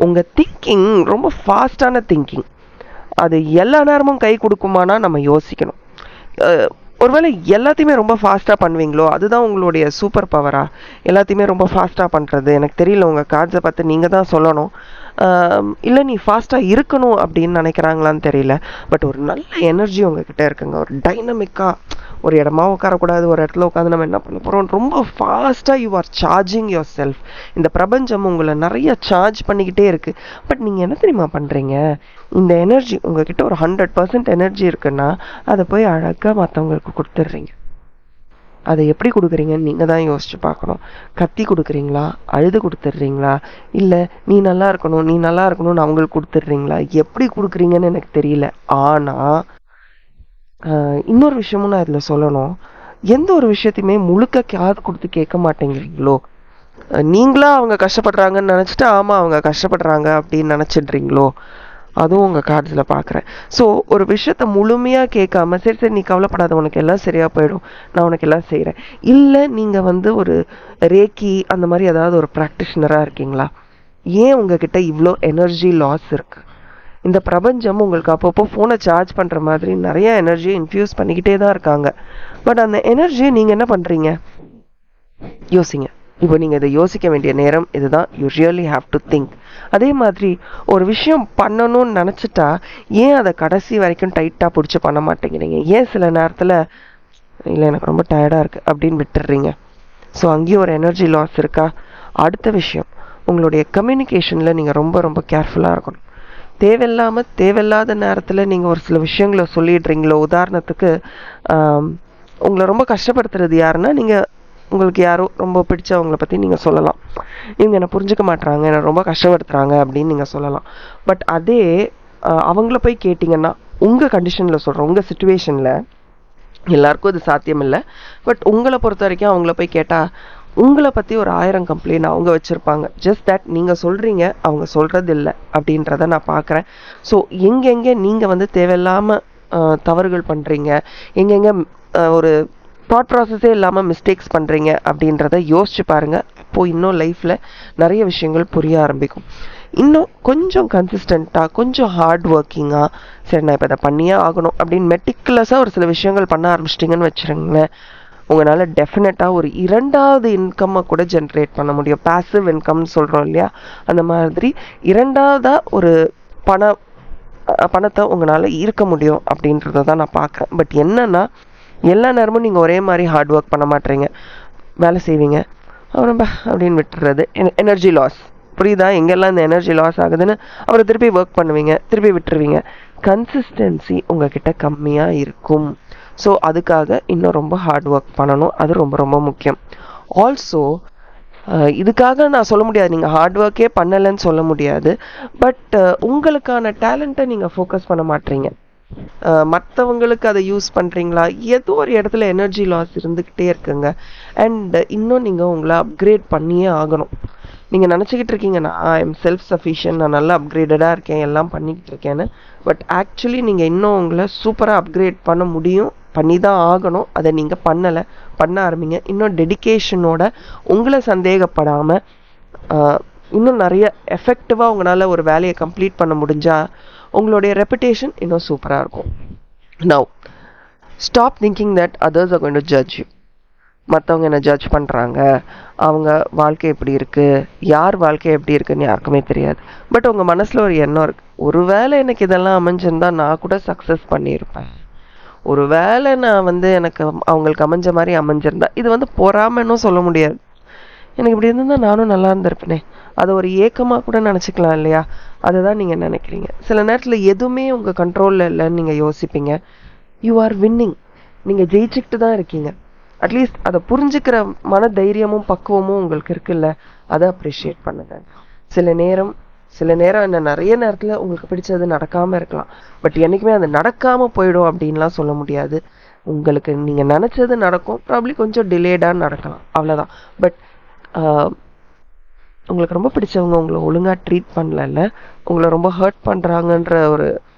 உங்க திங்கிங் ரொம்ப ஃபாஸ்டான திங்கிங். அது எல்லா நேரமும் கை கொடுக்குமானா நம்ம யோசிக்கணும். ஒருவேளை எல்லாத்தையுமே ரொம்ப ஃபாஸ்ட்டாக பண்ணுவீங்களோ? அதுதான் உங்களுடைய சூப்பர் பவரா? எல்லாத்தையுமே ரொம்ப ஃபாஸ்ட்டாக பண்ணுறது? எனக்கு தெரியல, உங்கள் கார்ட்ஸை பார்த்து நீங்கள் தான் சொல்லணும். இல்லை நீ ஃபாஸ்ட்டாக இருக்கணும் அப்படின்னு நினைக்கிறாங்களான்னு தெரியல. பட் ஒரு நல்ல எனர்ஜி உங்ககிட்ட இருக்குங்க. ஒரு டைனமிக்காக ஒரு இடமா உட்காரக்கூடாது, ஒரு இடத்துல உட்காந்து நம்ம என்ன பண்ண போகிறோம், ரொம்ப ஃபாஸ்ட்டாக you are charging your self. இந்த பிரபஞ்சம் உங்களை நிறைய சார்ஜ் பண்ணிக்கிட்டே இருக்குது. பட் நீங்கள் என்ன தெரியுமா பண்ணுறீங்க? இந்த எனர்ஜி உங்ககிட்ட ஒரு 100% எனர்ஜி இருக்குன்னா அதை போய் அழகாக மற்றவங்களுக்கு கொடுத்துட்றீங்க. அதை எப்படி கொடுக்குறீங்கன்னு நீங்கள் தான் யோசிச்சு பார்க்கணும். கத்தி கொடுக்குறீங்களா? அழுது கொடுத்துட்றீங்களா? இல்லை நீ நல்லா இருக்கணும் நீ நல்லா இருக்கணும்னு அவங்களுக்கு கொடுத்துட்றீங்களா? எப்படி கொடுக்குறீங்கன்னு எனக்கு தெரியல. ஆனால் இன்னொரு விஷயமும் நான் இதில் சொல்லணும். எந்த ஒரு விஷயத்தையுமே முழுக்க காது கொடுத்து கேட்க மாட்டேங்கிறீங்களோ? நீங்களா அவங்க கஷ்டப்படுறாங்கன்னு நினச்சிட்டு ஆமாம் அவங்க கஷ்டப்படுறாங்க அப்படின்னு நினச்சிடுறீங்களோ? அதுவும் உங்கள் கார்ட்ஸில் பார்க்குறேன். ஸோ ஒரு விஷயத்த முழுமையாக கேட்காம சரி சரி நீ கவலைப்படாத, உனக்கு எல்லாம் சரியாக போயிடும், நான் உனக்கு எல்லாம் செய்கிறேன். இல்லை நீங்கள் வந்து ஒரு ரேக்கி அந்த மாதிரி ஏதாவது ஒரு ப்ராக்டிஷனராக இருக்கீங்களா? ஏன் உங்ககிட்ட இவ்வளோ எனர்ஜி லாஸ் இருக்குது? இந்த பிரபஞ்சம் உங்களுக்கு அப்பப்போ ஃபோனை சார்ஜ் பண்ணுற மாதிரி நிறைய எனர்ஜியை இன்ஃப்யூஸ் பண்ணிக்கிட்டே தான் இருக்காங்க. பட் அந்த எனர்ஜியை நீங்கள் என்ன பண்ணுறீங்க? யோசிங்க. இப்போ நீங்கள் இதை யோசிக்க வேண்டிய நேரம் இதுதான். You really have to think. அதே மாதிரி ஒரு விஷயம் பண்ணணும்னு நினச்சிட்டா ஏன் அதை கடைசி வரைக்கும் டைட்டாக பிடிச்சி பண்ண மாட்டேங்கிறீங்க? ஏன் சில நேரத்தில் இல்லை எனக்கு ரொம்ப டயர்டாக இருக்குது அப்படின்னு விட்டுடுறீங்க? ஸோ அங்கேயும் ஒரு எனர்ஜி லாஸ் இருக்கா? அடுத்த விஷயம், உங்களுடைய கம்யூனிகேஷனில் நீங்கள் ரொம்ப ரொம்ப கேர்ஃபுல்லாக இருக்கணும். தேவையில்லாத நேரத்தில் நீங்கள் ஒரு சில விஷயங்களை சொல்லிடுறீங்களோ? உதாரணத்துக்கு உங்களை ரொம்ப கஷ்டப்படுத்துறது யாருன்னா, நீங்கள் உங்களுக்கு யாரோ ரொம்ப பிடிச்சவங்களை பற்றி நீங்கள் சொல்லலாம். இவங்க என்னை புரிஞ்சுக்க மாட்டுறாங்க, என்னை ரொம்ப கஷ்டப்படுத்துகிறாங்க அப்படின்னு நீங்கள் சொல்லலாம். பட் அதே அவங்கள போய் கேட்டிங்கன்னா, உங்கள் கண்டிஷனில் சொல்கிறேன், உங்கள் சுச்சுவேஷனில் எல்லாருக்கும் இது சாத்தியம் இல்லை. பட் உங்களை பொறுத்த வரைக்கும் அவங்கள போய் கேட்டால் உங்களை பற்றி ஒரு 1000 கம்ப்ளைண்ட் அவங்க வச்சுருப்பாங்க. ஜஸ்ட் தட் நீங்கள் சொல்கிறீங்க, அவங்க சொல்கிறது இல்லை அப்படின்றத நான் பார்க்குறேன். ஸோ எங்கெங்கே நீங்கள் வந்து தேவையில்லாமல் தவறுகள் பண்ணுறீங்க, எங்கெங்கே ஒரு தாட் ப்ராசஸே இல்லாமல் மிஸ்டேக்ஸ் பண்ணுறீங்க அப்படின்றத யோசிச்சு பாருங்கள். அப்போது இன்னும் லைஃப்பில் நிறைய விஷயங்கள் புரிய ஆரம்பிக்கும். இன்னும் கொஞ்சம் கன்சிஸ்டண்ட்டாக, கொஞ்சம் ஹார்ட் ஒர்க்கிங்காக, சரி நான் இப்போ இதை பண்ணியே ஆகணும் அப்படின்னு மெட்டிகுலஸாக ஒரு சில விஷயங்கள் பண்ண ஆரம்பிச்சிட்டிங்கன்னு வச்சுருங்களேன், உங்களால் டெஃபினட்டாக ஒரு 2வது இன்கம்மை கூட ஜென்ரேட் பண்ண முடியும். பேசிவ் இன்கம்னு சொல்கிறோம் இல்லையா, அந்த மாதிரி 2வதாக ஒரு பணத்தை உங்களால் ஈர்க்க முடியும் அப்படின்றத தான் நான் பார்க்குறேன். பட் என்னன்னா, எல்லா நேரமும் நீங்கள் ஒரே மாதிரி ஹார்ட் ஒர்க் பண்ண மாட்டீங்க. வேலை செய்வீங்க, அப்புறம் அப்படின்னு விட்டுறது. எனர்ஜி லாஸ் புரியுதா? எங்கெல்லாம் இந்த எனர்ஜி லாஸ் ஆகுதுன்னு. அப்புறம் திருப்பி ஒர்க் பண்ணுவீங்க, திருப்பி விட்டுருவீங்க. கன்சிஸ்டன்சி உங்ககிட்ட கம்மியாக இருக்கும். ஸோ அதுக்காக இன்னும் ரொம்ப ஹார்ட் ஒர்க் பண்ணணும். அது ரொம்ப ரொம்ப முக்கியம். ஆல்சோ இதுக்காக நான் சொல்ல முடியாது நீங்கள் ஹார்ட் ஒர்க்கே பண்ணலைன்னு சொல்ல முடியாது. பட் உங்களுக்கான டேலண்ட்டை நீங்கள் ஃபோக்கஸ் பண்ண மாட்டீங்க. மற்றவங்களுக்கு அதை யூஸ் பண்ணுறீங்களா? ஏதோ ஒரு இடத்துல எனர்ஜி லாஸ் இருந்துக்கிட்டே இருக்குங்க. அண்ட் இன்னும் நீங்கள் உங்களை அப்கிரேட் பண்ணியே ஆகணும். நீங்கள் நினச்சிக்கிட்டு இருக்கீங்க நான் ஐ எம் செல்ஃப் சஃபிஷியன்ட், நான் நல்லா அப்கிரேடடாக இருக்கேன், எல்லாம் பண்ணிக்கிட்டு இருக்கேன்னு. பட் ஆக்சுவலி நீங்கள் இன்னும் உங்களை சூப்பராக அப்கிரேட் பண்ண முடியும், பண்ணி தான் ஆகணும். அதை நீங்கள் பண்ண ஆரம்பிங்க. இன்னும் டெடிகேஷனோட, உங்களை சந்தேகப்படாமல், இன்னும் நிறைய எஃபெக்டிவாக உங்களால் ஒரு வேலையை கம்ப்ளீட் பண்ண முடிஞ்சால் உங்களுடைய ரெப்புடேஷன் இன்னும் சூப்பராக இருக்கும். Now stop thinking that others are going to judge you. மற்றவங்க என்ன ஜட்ஜ் பண்ணுறாங்க, அவங்க வாழ்க்கை எப்படி இருக்குது, யார் வாழ்க்கை எப்படி இருக்குன்னு யாருக்குமே தெரியாது. பட் உங்கள் மனசில் ஒரு எண்ணம் இருக்குது, ஒருவேளை எனக்கு இதெல்லாம் அமைஞ்சிருந்தா நான் கூட சக்ஸஸ் பண்ணியிருப்பேன், ஒருவேளை நான் வந்து எனக்கு அவங்களுக்கு அமைஞ்ச மாதிரி அமைஞ்சிருந்தா. இது வந்து பொறாமைன்னும் சொல்ல முடியாது. எனக்கு இப்படி இருந்தால் நானும் நல்லா இருந்திருப்பேனே, அதை ஒரு ஏக்கமாக கூட நினச்சிக்கலாம் இல்லையா? அதை தான் நீங்கள் நினைக்கிறீங்க. சில நேரத்தில் எதுவுமே உங்கள் கண்ட்ரோலில் இல்லைன்னு நீங்கள் யோசிப்பீங்க. You are winning. நீங்க ஜெயிச்சுக்கிட்டு தான் இருக்கீங்க. அட்லீஸ்ட் அதை புரிஞ்சுக்கிற மன தைரியமும் பக்குவமும் உங்களுக்கு இருக்குல்ல, அதை அப்ரிஷியேட் பண்ணுங்க. சில நேரம் என்ன, நிறைய நேரத்துல உங்களுக்கு பிடிச்சது நடக்காம இருக்கலாம். பட் என்னைக்குமே அது நடக்காம போயிடும் அப்படின்லாம் சொல்ல முடியாது. உங்களுக்கு நீங்க நினைச்சது நடக்கும், ப்ராப்ளி கொஞ்சம் டிலேடா நடக்கலாம், அவ்வளவுதான். பட் உங்களுக்கு ரொம்ப பிடிச்சவங்க உங்களை ஒழுங்கா ட்ரீட் பண்ணல, உங்களை ரொம்ப ஹர்ட் பண்றாங்கன்ற ஒரு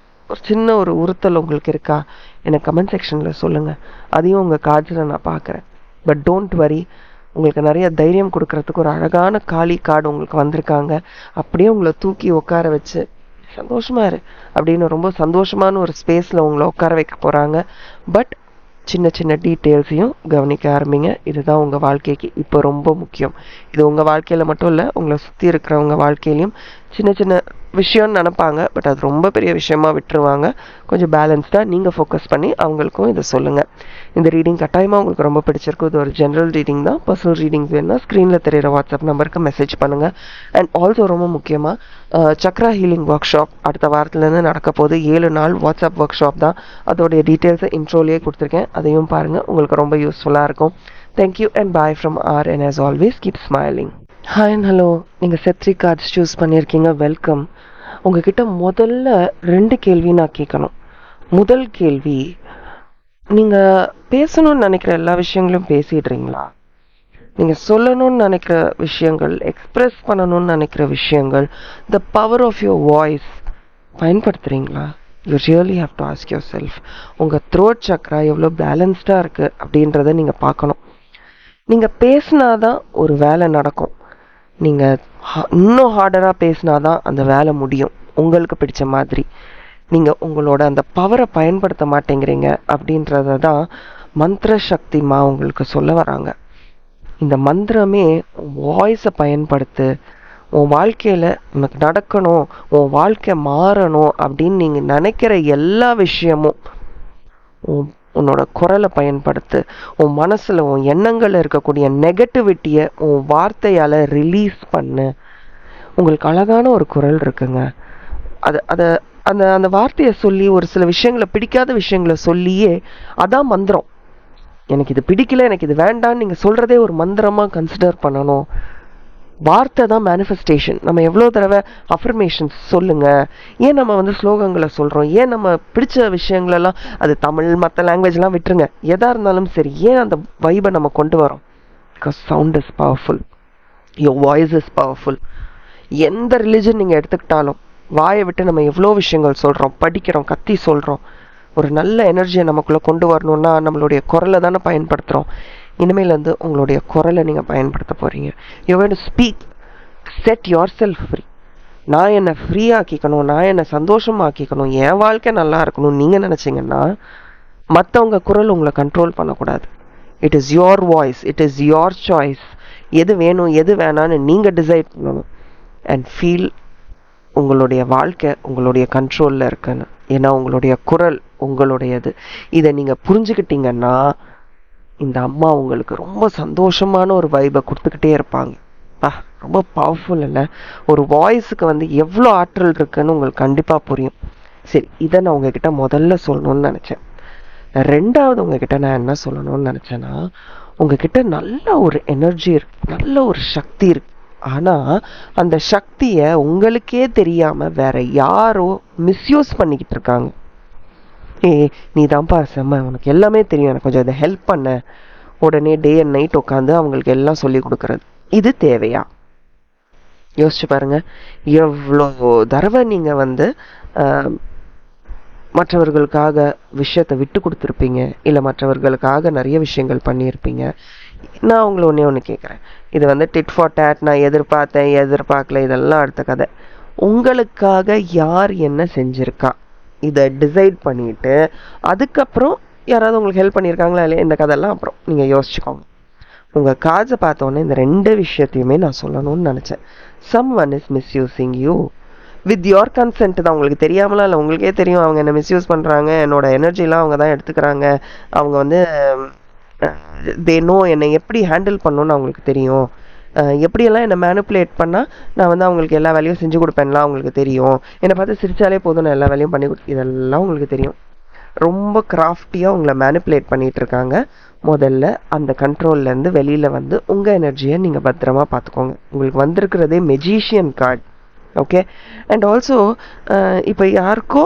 ஒரு சின்ன ஒரு உறுத்தல் உங்களுக்கு இருக்கா? எனக்கு கமெண்ட் செக்ஷன்ல சொல்லுங்க. அதையும் உங்க காட்சியில் நான் பார்க்குறேன். பட் டோன்ட் வரி, உங்களுக்கு நிறைய தைரியம் கொடுக்கறதுக்கு ஒரு அழகான காளி கார்டு உங்களுக்கு வந்திருக்காங்க. அப்படியே உங்களை தூக்கி உட்கார வச்சு சந்தோஷமா இரு அப்படின்னு ரொம்ப சந்தோஷமான ஒரு ஸ்பேஸ்ல உங்களை உட்கார வைக்க போறாங்க. பட் சின்ன சின்ன டீட்டெயில்ஸையும் கவனிக்க ஆரம்பிங்க. இதுதான் உங்கள் வாழ்க்கைக்கு இப்போ ரொம்ப முக்கியம். இது உங்கள் வாழ்க்கையில் மட்டும் இல்லை, உங்களை சுற்றி இருக்கிறவங்க வாழ்க்கையிலையும் சின்ன சின்ன விஷயம்னு நினைப்பாங்க, பட் அது ரொம்ப பெரிய விஷயமா விட்டுருவாங்க. கொஞ்சம் பேலன்ஸ்டாக நீங்கள் ஃபோக்கஸ் பண்ணி அவங்களுக்கும் இதை சொல்லுங்கள். இந்த ரீடிங் கட்டாயமாக உங்களுக்கு ரொம்ப பிடிச்சிருக்கும். இது ஒரு ஜென்ரல் ரீடிங் தான். பர்சனல் ரீடிங்ஸ் வேணுன்னா ஸ்க்ரீனில் தெரியிற வாட்ஸ்அப் நம்பருக்கு மெசேஜ் பண்ணுங்கள். அண்ட் ஆல்சோ ரொம்ப முக்கியமாக சக்ரா ஹீலிங் ஒர்க் ஷாப் அடுத்த வாரத்துலேருந்து நடக்க போகுது. 7 நாள் வாட்ஸ்அப் ஒர்க் ஷாப் தான். அதோடைய டீட்டெயில்ஸை இன்ட்ரோலேயே கொடுத்துருக்கேன், அதையும் பாருங்கள், உங்களுக்கு ரொம்ப யூஸ்ஃபுல்லாக இருக்கும். Thank you and bye from R, and as always keep smiling. Hi and hello, நீங்கள் செட் 3 கார்ட்ஸ் சூஸ் பண்ணியிருக்கீங்க, வெல்கம். உங்ககிட்ட முதல்ல 2 கேள்வி நான் கேட்கணும். முதல் கேள்வி, நீங்கள் பேசணும்னு நினைக்கிற எல்லா விஷயங்களும் பேசிடுறீங்களா? நீங்கள் சொல்லணும்னு நினைக்கிற விஷயங்கள், எக்ஸ்பிரஸ் பண்ணணும்னு நினைக்கிற விஷயங்கள், the power of your voice பயன்படுத்துகிறீங்களா? You really have to ask yourself. உங்கள் த்ரோட் சக்ரா எவ்வளோ பேலன்ஸ்டாக இருக்குது அப்படின்றத நீங்கள் பார்க்கணும். நீங்கள் பேசினாதான் ஒரு வேலை நடக்கும். நீங்கள் இன்னும் ஹார்டராக பேசினாதான் அந்த வேலை முடியும் உங்களுக்கு பிடிச்ச மாதிரி. நீங்கள் உங்களோட அந்த பவரை பயன்படுத்த மாட்டேங்கிறீங்க அப்படின்றத தான் மந்திர சக்திமா உங்களுக்கு சொல்ல வராங்க. இந்த மந்திரமே வாய்ஸை பயன்படுத்து. உன் வாழ்க்கையில் உனக்கு நடக்கணும், உன் வாழ்க்கை மாறணும் அப்படின்னு நீங்கள் நினைக்கிற எல்லா விஷயமும் உன்னோட குரலை பயன்படுத்து. உன் மனசில் உன் எண்ணங்களில் இருக்கக்கூடிய நெகட்டிவிட்டியை உன் வார்த்தையால் ரிலீஸ் பண்ணு. உங்களுக்கு அழகான ஒரு குரல் இருக்குங்க. அதை அதை அந்த அந்த வார்த்தையை சொல்லி, ஒரு சில விஷயங்களை, பிடிக்காத விஷயங்களை சொல்லியே அதான் மந்திரம். எனக்கு இது பிடிக்கல, எனக்கு இது வேண்டான்னு நீங்கள் சொல்கிறதே ஒரு மந்திரமாக கன்சிடர் பண்ணணும். வார்த்தை தான் மேனிஃபெஸ்டேஷன். நம்ம எவ்வளோ தடவை அஃபர்மேஷன்ஸ் சொல்லுங்க. ஏன் நம்ம ஸ்லோகங்களை சொல்கிறோம்? ஏன் நம்ம பிடிச்ச விஷயங்களெல்லாம், அது தமிழ் மற்ற லாங்குவேஜ்லாம் விட்டுருங்க, எதாக இருந்தாலும் சரி, ஏன் அந்த வைபை நம்ம கொண்டு வரோம்? Because sound is powerful, your voice is powerful. எந்த ரிலிஜன் நீங்கள் எடுத்துக்கிட்டாலும் வாயை விட்டு நம்ம எவ்வளோ விஷயங்கள் சொல்கிறோம், படிக்கிறோம், கத்தி சொல்கிறோம். ஒரு நல்ல எனர்ஜியை நமக்குள்ளே கொண்டு வரணும்னா நம்மளுடைய குரலை தானே பயன்படுத்துகிறோம். இனிமேலேருந்து உங்களுடைய குரலை நீங்கள் பயன்படுத்த போகிறீங்க. You were to speak, set yourself free. நான் என்னை ஃப்ரீ ஆக்கிக்கணும், நான் என்னை சந்தோஷமாக்கிக்கணும், என் வாழ்க்கை நல்லா இருக்கணும் நீங்கள் நினச்சிங்கன்னா மற்றவங்க குரல் உங்களை கண்ட்ரோல் பண்ணக்கூடாது. It is your voice, it is your choice. எது வேணும் எது வேணான்னு நீங்கள் டிசைட் பண்ணணும். அண்ட் ஃபீல் உங்களுடைய வாழ்க்கை உங்களுடைய கண்ட்ரோலில் இருக்குன்னு. ஏன்னா உங்களுடைய குரல் உங்களுடையது. இதை நீங்கள் புரிஞ்சுக்கிட்டீங்கன்னா இந்த அம்மா உங்களுக்கு ரொம்ப சந்தோஷமான ஒரு வைபை கொடுத்துக்கிட்டே இருப்பாங்க. ரொம்ப பவர்ஃபுல் இல்லை? ஒரு வாய்ஸுக்கு எவ்வளோ ஆற்றல் இருக்குன்னு உங்களுக்கு கண்டிப்பாக புரியும். சரி, இதை நான் உங்ககிட்ட முதல்ல சொல்லணும்னு நினச்சேன். ரெண்டாவது உங்ககிட்ட நான் என்ன சொல்லணும்னு நினச்சேன்னா, உங்ககிட்ட நல்ல ஒரு எனர்ஜி இருக்கு, நல்ல ஒரு சக்தி இருக்கு. ஆனால் அந்த சக்தியை உங்களுக்கே தெரியாமல் வேற யாரோ மிஸ்யூஸ் பண்ணிக்கிட்டு இருக்காங்க. நீ தான்ப்பா செம்ம, உனக்கு எல்லாமே தெரியும், எனக்கு கொஞ்சம் இதை ஹெல்ப் பண்ண, உடனே டே அண்ட் நைட் உட்காந்து அவங்களுக்கு எல்லாம் சொல்லி கொடுக்கறது, இது தேவையா? யோசிச்சு பாருங்க. எவ்வளோ தடவை நீங்கள் மற்றவர்களுக்காக விஷயத்தை விட்டு கொடுத்துருப்பீங்க, இல்லை மற்றவர்களுக்காக நிறைய விஷயங்கள் பண்ணியிருப்பீங்க. நான் உங்களை ஒன்று கேட்குறேன். இது டிட் ஃபார் டேட், நான் எதிர்பார்த்தேன் எதிர்பார்க்கல, இதெல்லாம் அடுத்த கதை. உங்களுக்காக யார் என்ன செஞ்சுருக்கா இதை டிசைட் பண்ணிட்டு அதுக்கப்புறம் யாராவது உங்களுக்கு ஹெல்ப் பண்ணியிருக்காங்களா இல்லையா, இந்த கதையெல்லாம் அப்புறம் நீங்கள் யோசிச்சுக்கோங்க. உங்கள் காஜை பார்த்தோன்னே இந்த 2 விஷயத்தையுமே நான் சொல்லணும்னு நினச்சேன். someone is misusing you with your consent தான். உங்களுக்கு தெரியாமலாம் இல்லை, உங்களுக்கே தெரியும் அவங்க என்ன மிஸ்யூஸ் பண்ணுறாங்க, என்னோட எனர்ஜிலாம் அவங்க தான் எடுத்துக்கிறாங்க. அவங்க தே நோ என்னை எப்படி ஹேண்டில் பண்ணணும்னு அவங்களுக்கு தெரியும். எப்படியெல்லாம் என்னை மேனிப்புலேட் பண்ணால் நான் அவங்களுக்கு எல்லா வேலையும் செஞ்சு கொடுப்பேன்லாம் அவங்களுக்கு தெரியும். என்னை பார்த்து சிரித்தாலே போதும், நான் எல்லா வேலையும் பண்ணி இதெல்லாம் உங்களுக்கு தெரியும். ரொம்ப கிராஃப்டியாக உங்களை மேனிப்புலேட் பண்ணிட்டு இருக்காங்க. முதல்ல அந்த கண்ட்ரோல்லேருந்து வெளியில் வந்து உங்கள் எனர்ஜியை நீங்கள் பத்திரமா பார்த்துக்கோங்க. உங்களுக்கு வந்திருக்கிறதே magician card. Okay. And also இப்போ யாருக்கோ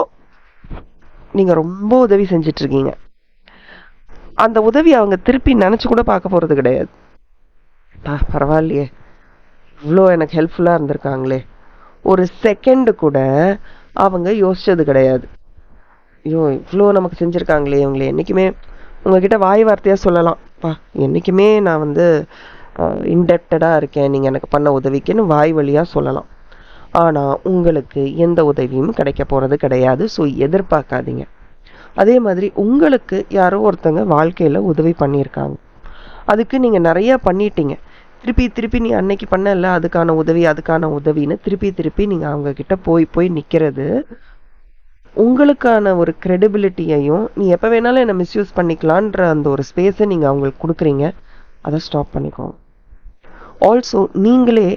நீங்கள் ரொம்ப உதவி செஞ்சிட்ருக்கீங்க. அந்த உதவி அவங்க திருப்பி நினச்சி கூட பார்க்க போகிறது கிடையாது. பரவாயில்லையே, இவ்வளோ எனக்கு ஹெல்ப்ஃபுல்லாக இருந்திருக்காங்களே, ஒரு செகண்டு கூட அவங்க யோசிச்சது கிடையாது. ஐயோ இவ்வளோ நமக்கு செஞ்சுருக்காங்களே, இவங்களே என்றைக்குமே உங்ககிட்ட வாய் வார்த்தையாக சொல்லலாம், என்றைக்குமே நான் வந்து இன்டெப்டடாக இருக்கேன் நீங்கள் எனக்கு பண்ண உதவிக்குன்னு வாய் வழியாக சொல்லலாம். ஆனால் உங்களுக்கு எந்த உதவியும் கிடைக்க போகிறது கிடையாது. ஸோ எதிர்பார்க்காதீங்க. அதே மாதிரி உங்களுக்கு யாரோ ஒருத்தங்க வாழ்க்கையில் உதவி பண்ணியிருக்காங்க, அதுக்கு நீங்கள் நிறையா பண்ணிட்டீங்க. திருப்பி திருப்பி நீ அன்னைக்கு பண்ணல அதுக்கான உதவின்னு திருப்பி நீங்கள் அவங்கக்கிட்ட போய் நிற்கிறது உங்களுக்கான ஒரு கிரெடிபிலிட்டியையும், நீ எப்போ வேணாலும் என்னை மிஸ்யூஸ் பண்ணிக்கலான்ற அந்த ஒரு ஸ்பேஸை நீங்கள் அவங்களுக்கு கொடுக்குறீங்க. அதை ஸ்டாப் பண்ணிக்கோங்க. ஆல்சோ நீங்களே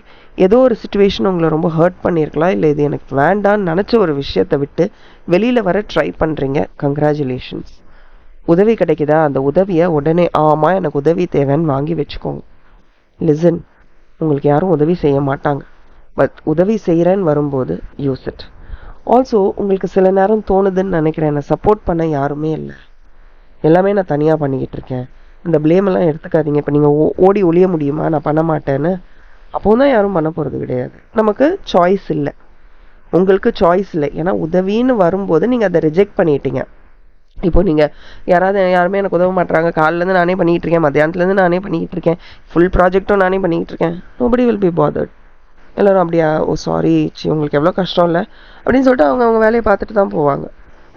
ஏதோ ஒரு சுச்சுவேஷன் உங்களை ரொம்ப ஹர்ட் பண்ணியிருக்கலாம், இல்லை இது எனக்கு வேண்டான்னு நினச்ச ஒரு விஷயத்தை விட்டு வெளியில் வர ட்ரை பண்ணுறீங்க. கங்க்ராச்சுலேஷன்ஸ். உதவி கிடைக்குதா, அந்த உதவியை உடனே ஆமாம் எனக்கு உதவி தேவைன்னு வாங்கி வச்சுக்கோங்க. லிசன், உங்களுக்கு யாரும் உதவி செய்ய மாட்டாங்க, பட் உதவி செய்கிறேன்னு வரும்போது யூஸ் இட். ஆல்சோ உங்களுக்கு சில நேரம் தோணுதுன்னு நினைக்கிறேன், என்னை சப்போர்ட் பண்ண யாருமே இல்லை, எல்லாமே நான் தனியாக பண்ணிக்கிட்டு இருக்கேன். இந்த பிளேமெல்லாம் எடுத்துக்காதீங்க. இப்போ நீங்கள் ஓடி ஒளிய முடியுமா நான் பண்ண மாட்டேன்னு? அப்போ தான் யாரும் பண்ண போகிறது கிடையாது. நமக்கு சாய்ஸ் இல்லை, உங்களுக்கு சாய்ஸ் இல்லை. ஏன்னா உதவின்னு வரும்போது நீங்கள் அதை ரிஜெக்ட் பண்ணிட்டீங்க. இப்போ நீங்கள் யாருமே எனக்கு உதவ மாட்டாங்க, காலிலேருந்து நானே பண்ணிக்கிட்டு இருக்கேன், மத்தியானத்துலேருந்து நானே பண்ணிக்கிட்டு இருக்கேன், ஃபுல் ப்ராஜெக்டும் நானே பண்ணிக்கிட்டு இருக்கேன், நோபடி வில் பி பாதர்ட். எல்லோரும் அப்படியா, ஓ சாரி உங்களுக்கு எவ்வளோ கஷ்டம் இல்லை அப்படின்னு சொல்லிட்டு அவங்க வேலையை பார்த்துட்டு தான் போவாங்க.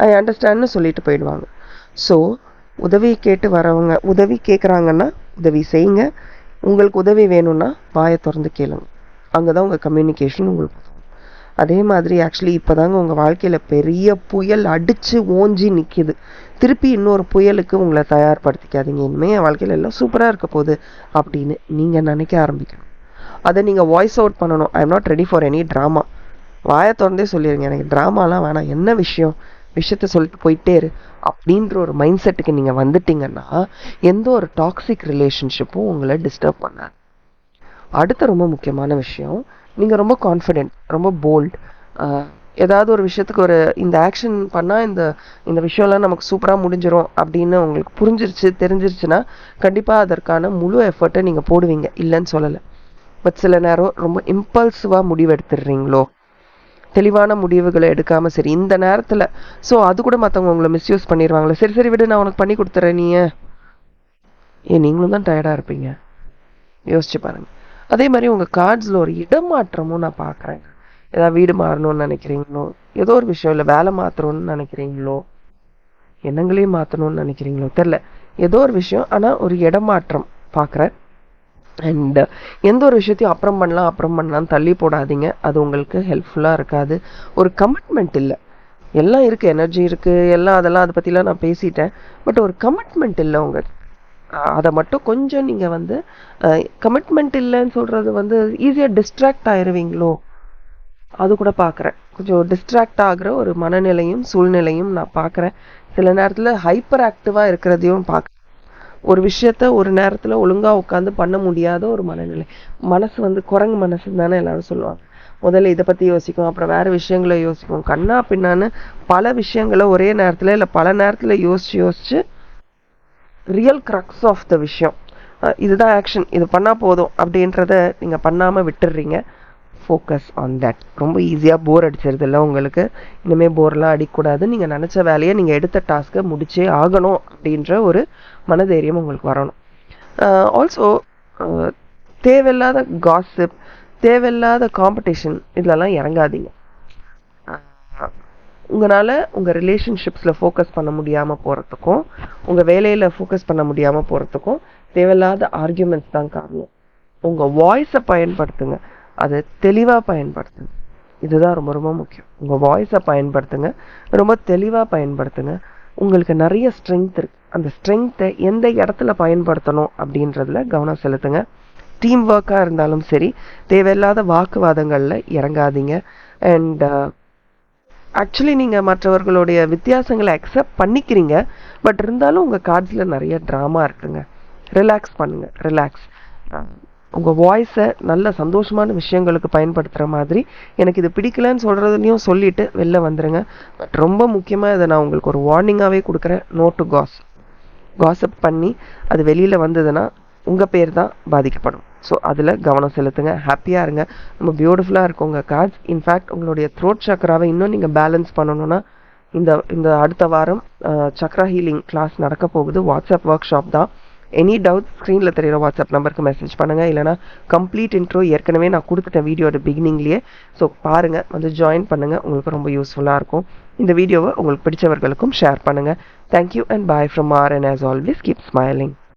ஐ அண்டர்ஸ்டாண்ட்னு சொல்லிட்டு போயிடுவாங்க. ஸோ உதவி கேட்டு வரவங்க உதவி கேட்குறாங்கன்னா உதவி செய்யுங்க. உங்களுக்கு உதவி வேணும்னா வாயை திறந்து கேளுங்க. அங்கே தான் உங்கள் கம்யூனிகேஷன் உங்களுக்கு. அதே மாதிரி ஆக்சுவலி இப்போ தாங்க உங்கள் வாழ்க்கையில் பெரிய புயல் அடித்து ஓஞ்சி நிற்கிது. திருப்பி இன்னொரு புயலுக்கு உங்களை தயார்படுத்திக்காதீங்க. இனிமேல் என் வாழ்க்கையில் எல்லாம் சூப்பராக இருக்க போகுது அப்படின்னு நீங்கள் நினைக்க ஆரம்பிக்கணும். அதை நீங்கள் வாய்ஸ் அவுட் பண்ணணும். I am not ready for any drama. வாயை திறந்தே சொல்லிடுங்க, எனக்கு ட்ராமாலாம் வேணாம், என்ன விஷயத்த சொல்லிட்டு போயிட்டே இரு அப்படின்ற ஒரு மைண்ட் செட்டுக்கு நீங்கள் வந்துட்டீங்கன்னா எந்த ஒரு டாக்ஸிக் ரிலேஷன்ஷிப்பும் உங்களை டிஸ்டர்ப் பண்ணாது. அடுத்த ரொம்ப முக்கியமான விஷயம், நீங்கள் ரொம்ப கான்ஃபிடென்ட், ரொம்ப போல்ட். ஏதாவது ஒரு விஷயத்துக்கு இந்த ஆக்ஷன் பண்ணால் இந்த விஷயம்லாம் நமக்கு சூப்பராக முடிஞ்சிடும் அப்படின்னு உங்களுக்கு தெரிஞ்சிருச்சுன்னா கண்டிப்பாக அதற்கான முழு எஃபர்ட்டை நீங்கள் போடுவீங்க, இல்லைன்னு சொல்லலை. பட் சில நேரம் ரொம்ப இம்பல்சிவாக முடிவெடுத்துடுறீங்களோ, தெளிவான முடிவுகளை எடுக்காமல் சரி இந்த நேரத்தில், ஸோ அது கூட மற்றவங்க உங்களை மிஸ்யூஸ் பண்ணிடுவாங்களே, சரி விடு நான் உனக்கு பண்ணி கொடுத்துட்றேன், நீங்களும் தான் டயர்டாக இருப்பீங்க. யோசிச்சு பாருங்கள். அதே மாதிரி உங்கள் கார்ட்ஸில் ஒரு இடமாற்றமும் நான் பார்க்குறேன். ஏதாவது வீடு மாறணும்னு நினைக்கிறீங்களோ, ஏதோ ஒரு விஷயம் இல்லை வேலை மாற்றணும்னு நினைக்கிறீங்களோ, எண்ணங்களையும் மாற்றணும்னு நினைக்கிறீங்களோ தெரில, ஏதோ ஒரு விஷயம், ஆனால் ஒரு இடமாற்றம் பார்க்குறேன். அண்ட் எந்த ஒரு விஷயத்தையும் அப்புறம் பண்ணலாம்னு தள்ளி போடாதீங்க, அது உங்களுக்கு ஹெல்ப்ஃபுல்லாக இருக்காது. ஒரு கமிட்மெண்ட் இல்லை, எல்லாம் இருக்குது, எனர்ஜி இருக்குது, எல்லாம் அதெல்லாம் அதை பற்றிலாம் நான் பேசிட்டேன். பட் ஒரு கமிட்மெண்ட் இல்லை உங்களுக்கு. அதை மட்டும் கொஞ்சம் நீங்கள் கமிட்மெண்ட் இல்லைன்னு சொல்கிறது ஈஸியாக டிஸ்ட்ராக்ட் ஆயிடுவீங்களோ, அது கூட பார்க்குறேன். கொஞ்சம் டிஸ்ட்ராக்ட் ஆகிற ஒரு மனநிலையும் சூழ்நிலையும் நான் பார்க்குறேன். சில நேரத்தில் ஹைப்பர் ஆக்டிவாக இருக்கிறதையும் பார்க்குறேன். ஒரு விஷயத்த ஒரு நேரத்தில் ஒழுங்காக உட்காந்து பண்ண முடியாத ஒரு மனநிலை. மனசு குரங்கு மனசுன்னு தானே எல்லாரும் சொல்லுவாங்க. முதல்ல இதை பற்றி யோசிக்கும், அப்புறம் வேறு விஷயங்களை யோசிக்கும், கண்ணா பின்னான்னு பல விஷயங்களை ஒரே நேரத்தில் இல்லை பல நேரத்தில் யோசிச்சு ரியல் க்ரக்ஸ் ஆஃப் த விஷயம் இதுதான் ஆக்ஷன், இது பண்ணால் போதும் அப்படின்றத நீங்கள் பண்ணாமல் விட்டுடுறீங்க. Focus on that. ரொம்ப ஈஸியாக போர் அடிச்சிருது இல்லை உங்களுக்கு? இனிமேல் போர்லாம் அடிக்கக்கூடாது, நீங்கள் நினச்ச வேலையை நீங்கள் எடுத்த டாஸ்க்கை முடிச்சே ஆகணும் அப்படின்ற ஒரு மனதைரியம் உங்களுக்கு வரணும். ஆல்சோ தேவையில்லாத காசிப், தேவையில்லாத காம்படிஷன் இதிலலாம் இறங்காதீங்க. உங்களால் உங்கள் ரிலேஷன்ஷிப்ஸில் ஃபோக்கஸ் பண்ண முடியாமல் போகிறதுக்கும் உங்கள் வேலையில் ஃபோக்கஸ் பண்ண முடியாமல் போகிறதுக்கும் தேவையில்லாத ஆர்கியூமெண்ட்ஸ் தான் காரணம். உங்கள் வாய்ஸை பயன்படுத்துங்க, அதை தெளிவாக பயன்படுத்துங்க. இதுதான் ரொம்ப ரொம்ப முக்கியம். உங்கள் வாய்ஸை பயன்படுத்துங்க, ரொம்ப தெளிவாக பயன்படுத்துங்க. உங்களுக்கு நிறைய ஸ்ட்ரென்த் இருக்குது, அந்த ஸ்ட்ரென்த்தை எந்த இடத்துல பயன்படுத்தணும் அப்படின்றதுல கவனம் செலுத்துங்க. டீம் ஒர்க்காக இருந்தாலும் சரி, தேவையில்லாத வாக்குவாதங்களில் இறங்காதீங்க. அண்ட் ஆக்சுவலி நீங்கள் மற்றவர்களுடைய வித்தியாசங்களை அக்செப்ட் பண்ணிக்கிறீங்க. பட் இருந்தாலும் உங்கள் கார்ட்ஸில் நிறைய ட்ராமா இருக்குங்க. ரிலாக்ஸ் பண்ணுங்க, ரிலாக்ஸ். உங்கள் வாய்ஸை நல்ல சந்தோஷமான விஷயங்களுக்கு பயன்படுத்துகிற மாதிரி, எனக்கு இது பிடிக்கலன்னு சொல்கிறதுலையும் சொல்லிட்டு வெளில வந்துடுங்க. பட் ரொம்ப முக்கியமாக இதை நான் உங்களுக்கு ஒரு வார்னிங்காகவே கொடுக்குறேன். நோ டு காசப் பண்ணி அது வெளியில் வந்ததுன்னா உங்கள் பேர் தான் பாதிக்கப்படும். ஸோ அதில் கவனம் செலுத்துங்க. ஹாப்பியாக இருங்க. ரொம்ப பியூட்டிஃபுல்லாக இருக்கும் உங்கள் கார்ட்ஸ். இன்ஃபேக்ட் உங்களுடைய த்ரோட் சக்கராவை இன்னும் நீங்கள் பேலன்ஸ் பண்ணணும்னா இந்த இந்த அடுத்த வாரம் சக்ரா ஹீலிங் கிளாஸ் நடக்க போகுது. வாட்ஸ்அப் ஒர்க் ஷாப் தான். எனி டவுட் ஸ்க்ரீனில் தெரிகிற வாட்ஸ்அப் நம்பருக்கு மெசேஜ் பண்ணுங்கள். இல்லைனா கம்ப்ளீட் இன்ட்ரோ ஏற்கனவே நான் கொடுத்துட்டேன் வீடியோட பிகினிங்லேயே. ஸோ பாருங்கள், வந்து ஜாயின் பண்ணுங்கள். உங்களுக்கு ரொம்ப யூஸ்ஃபுல்லாக இருக்கும். இந்த வீடியோவை உங்களுக்கு பிடிச்சவர்களுக்கும் ஷேர் பண்ணுங்கள். Thank you and bye from R, and as always keep smiling.